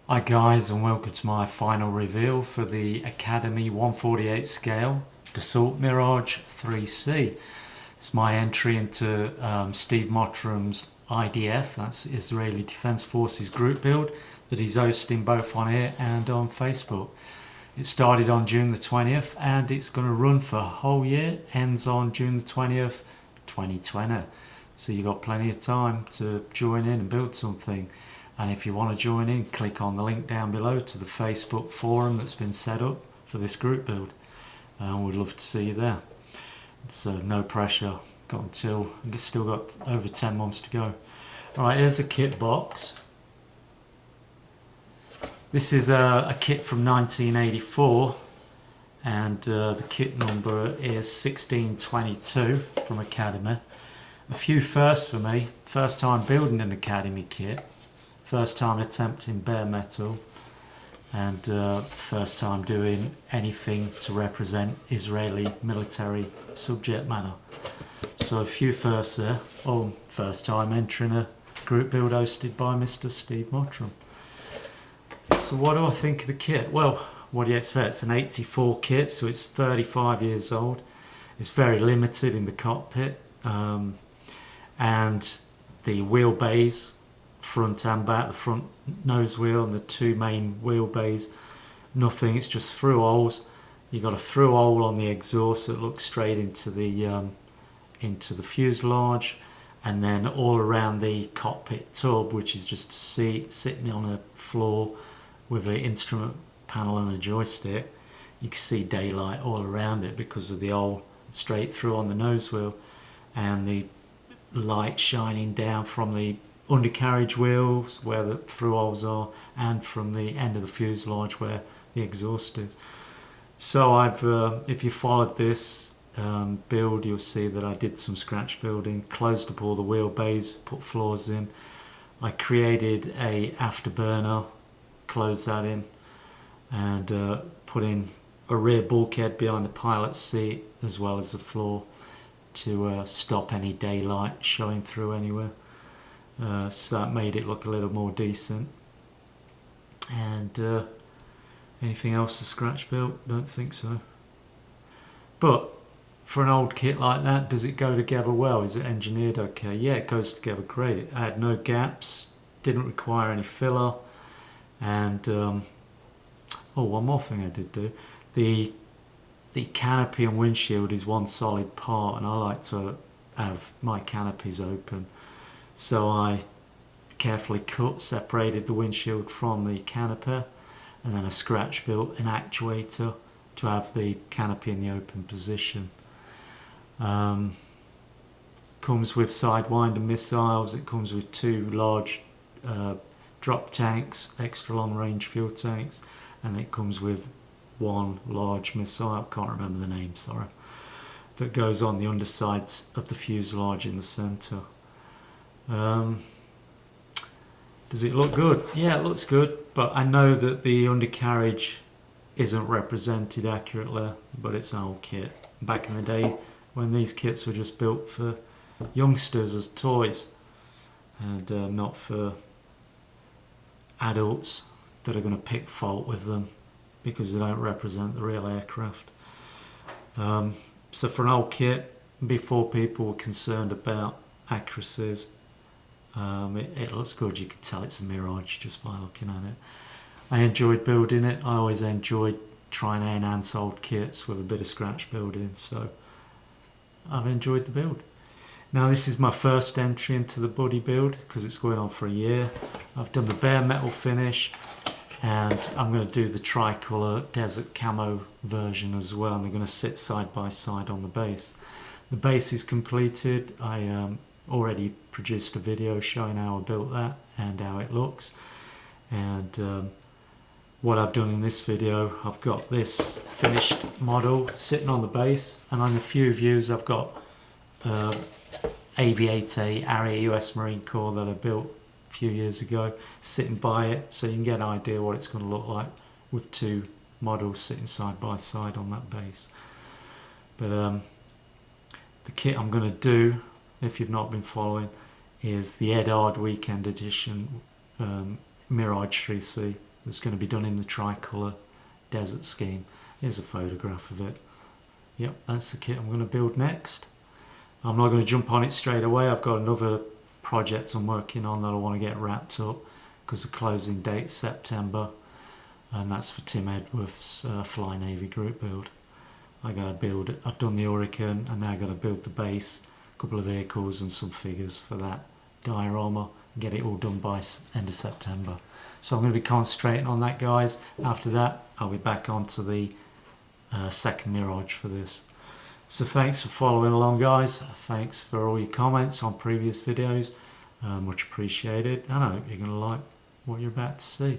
Hi guys, and welcome to my final reveal for the Academy 148 scale Dassault Mirage 3C. It's my entry into Steve Mottram's IDF, that's Israeli Defense Forces group build, that he's hosting both on here and on Facebook. It started on June the 20th and it's going to run for a whole year, ends on June the 20th, 2020. So you've got plenty of time to join in and build something. And if you want to join in, click on the link down below to the Facebook forum that's been set up for this group build. We'd love to see you there. So no pressure, still got over 10 months to go. Alright, here's the kit box. This is a kit from 1984 and the kit number is 1622 from Academy. A few firsts for me. First time building an Academy kit. First time attempting bare metal, and first time doing anything to represent Israeli military subject matter. So a few firsts there. First time entering a group build hosted by Mr. Steve Mottram. So what do I think of the kit? Well, what do you expect? It's an 84 kit, so it's 35 years old. It's very limited in the cockpit, and the wheelbase, front and back, the front nose wheel and the two main wheelbase, nothing, it's just through holes. You got a through hole on the exhaust that looks straight into the fuselage, and then all around the cockpit tub, which is just a seat sitting on a floor with an instrument panel and a joystick. You can see daylight all around it because of the hole straight through on the nose wheel, and the light shining down from the undercarriage wheels where the through holes are, and from the end of the fuselage where the exhaust is. So if you followed this build, you'll see that I did some scratch building, closed up all the wheelbase, put floors in. I created a afterburner, closed that in, and put in a rear bulkhead behind the pilot's seat as well as the floor to stop any daylight showing through anywhere. So that made it look a little more decent. And anything else to scratch built? Don't think so. But for an old kit like that, does it go together well? Is it engineered okay? Yeah, it goes together great. I had no gaps, didn't require any filler, and one more thing I did do. The canopy and windshield is one solid part, and I like to have my canopies open. So I carefully separated the windshield from the canopy, and then I scratch built an actuator to have the canopy in the open position. Comes with Sidewinder missiles. It comes with two large drop tanks, extra long range fuel tanks, and it comes with one large missile, I can't remember the name, sorry, that goes on the undersides of the fuselage in the centre. Does it look good? Yeah, it looks good, but I know that the undercarriage isn't represented accurately, but it's an old kit. Back in the day when these kits were just built for youngsters as toys, and not for adults that are going to pick fault with them because they don't represent the real aircraft. So for an old kit, before people were concerned about accuracies, it looks good. You can tell it's a Mirage just by looking at it. I enjoyed building it. I always enjoyed trying to enhance old kits with a bit of scratch building, so I've enjoyed the build. Now this is my first entry into the buddy build because it's going on for a year. I've done the bare metal finish, and I'm going to do the tricolour desert camo version as well, and they're going to sit side by side on the base. The base is completed. I already produced a video showing how I built that and how it looks, and what I've done in this video, I've got this finished model sitting on the base, and on a few views I've got Aviator Harrier US Marine Corps that I built a few years ago sitting by it, so you can get an idea what it's going to look like with two models sitting side by side on that base. But the kit I'm going to do, if you've not been following, is the Ed Hard Weekend Edition Mirage 3C. that's going to be done in the tricolour desert scheme. Here's a photograph of it. Yep, that's the kit I'm going to build next. I'm not going to jump on it straight away. I've got another project I'm working on that I want to get wrapped up because the closing date's September, and that's for Tim Edworth's Fly Navy group build. I got to build it. I've done the Hurricane and now I got to build the base, a couple of vehicles and some figures for that diorama and get it all done by end of September. So I'm going to be concentrating on that, guys. After that I'll be back onto the second Mirage for this. So thanks for following along, guys. Thanks for all your comments on previous videos. Much appreciated, and I hope you're going to like what you're about to see.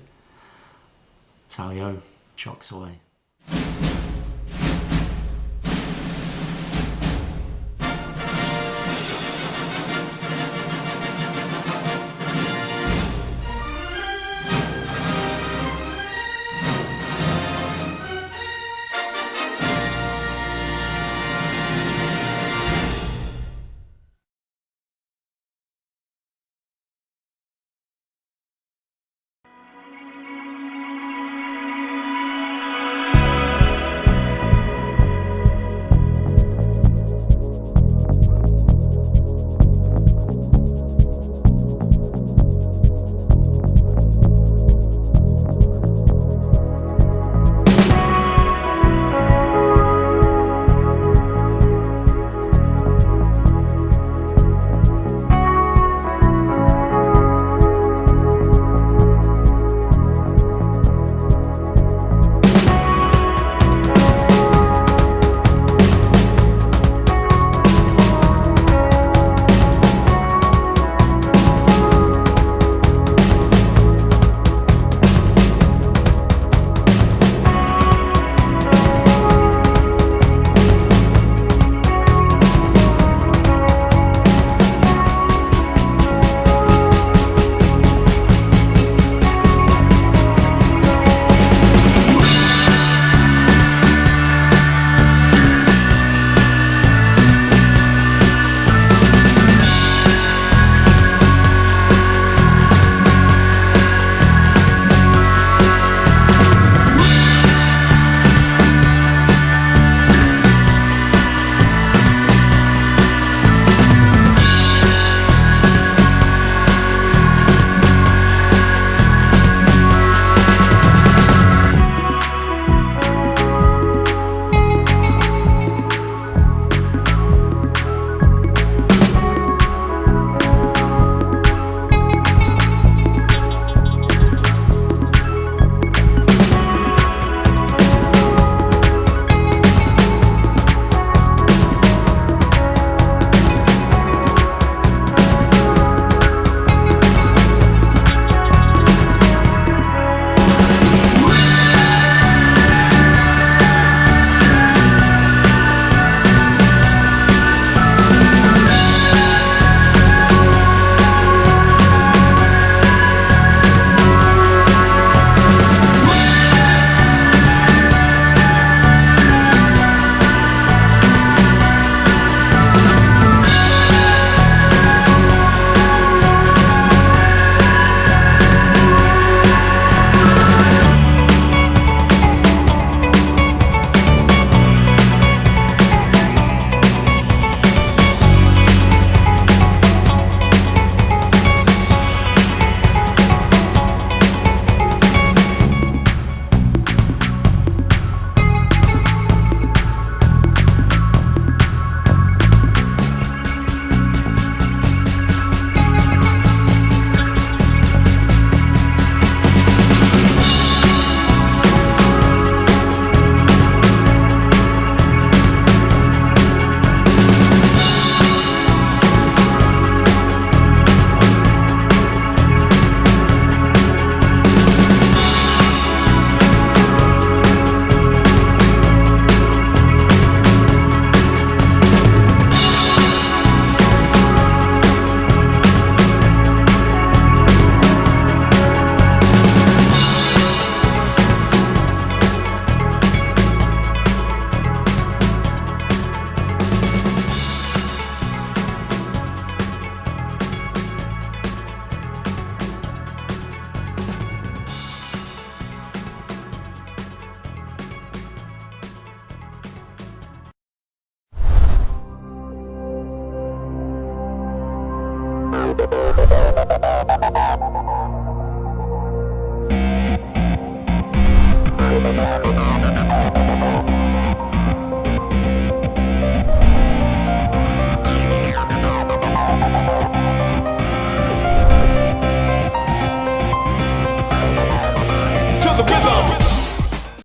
Tally-ho, chocks away.